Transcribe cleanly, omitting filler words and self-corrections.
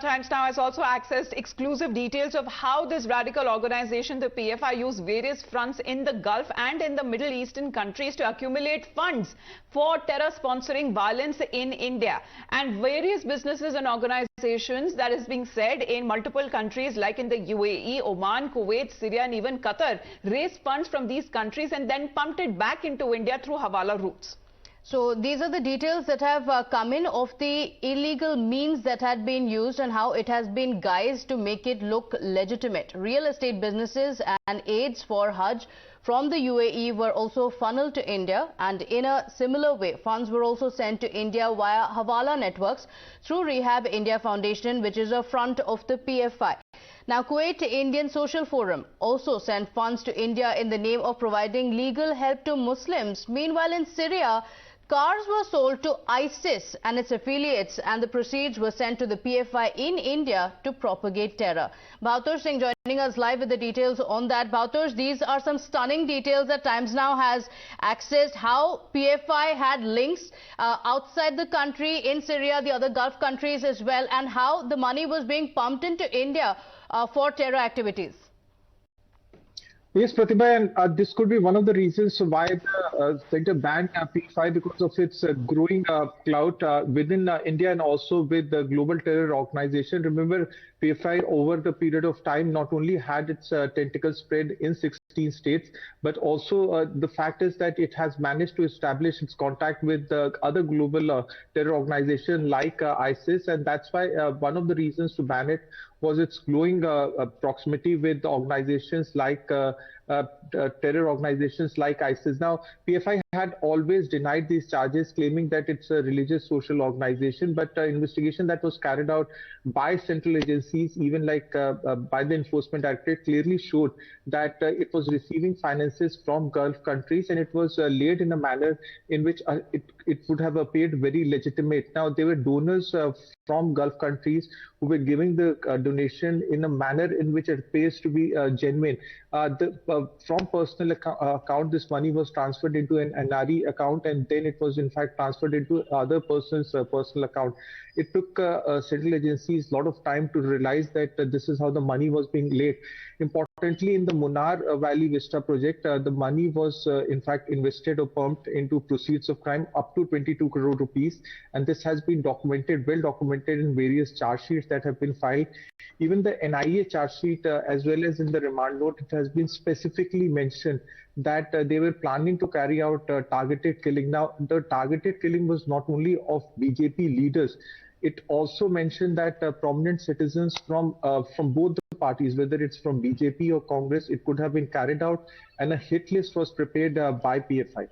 Times Now has also accessed exclusive details of how this radical organization, the PFI, used various fronts in the Gulf and in the Middle Eastern countries to accumulate funds for terror sponsoring violence in India. And various businesses and organizations, that is being said, in multiple countries like in the UAE, Oman, Kuwait, Syria and even Qatar, raised funds from these countries and then pumped it back into India through Hawala routes. So these are the details that have come in of the illegal means that had been used and how it has been guised to make it look legitimate. Real estate businesses and aids for Hajj from the UAE were also funneled to India, and in a similar way, funds were also sent to India via Hawala networks through Rehab India Foundation, which is a front of the PFI. Now, Kuwait Indian Social Forum also sent funds to India in the name of providing legal help to Muslims. Meanwhile, in Syria, cars were sold to ISIS and its affiliates, and the proceeds were sent to the PFI in India to propagate terror. Bhautosh Singh joining us live with the details on that. Bhautosh, these are some stunning details that Times Now has accessed, how PFI had links outside the country, in Syria, the other Gulf countries as well, and how the money was being pumped into India for terror activities. Yes, Pratibha, and this could be one of the reasons why the center banned PFI, because of its growing clout within India and also with the global terror organization. Remember, PFI over the period of time not only had its tentacles spread in 16 states, but also the fact is that it has managed to establish its contact with other global terror organizations like ISIS, and that's why one of the reasons to ban it was its growing proximity with organizations like terror organizations like ISIS. Now, PFI had always denied these charges, claiming that it's a religious social organization, but investigation that was carried out by central agencies, even like by the Enforcement Directorate, clearly showed that it was receiving finances from Gulf countries, and it was laid in a manner in which it would have appeared very legitimate. Now, there were donors from Gulf countries who were giving the donation in a manner in which it appears to be genuine. From personal account, this money was transferred into an NRE account, and then it was in fact transferred into other person's personal account. It took central agencies a lot of time to realize that this is how the money was being laid. Importantly, in the Munnar Valley Vista project, the money was in fact invested or pumped into proceeds of crime up to 22 crore rupees, and this has been documented, well documented in various charge sheets that have been filed. Even the NIA charge sheet, as well as in the remand note, it has been specifically mentioned that they were planning to carry out targeted killing. Now, the targeted killing was not only of BJP leaders. It also mentioned that prominent citizens from both the parties, whether it's from BJP or Congress, it could have been carried out, and a hit list was prepared by PFI.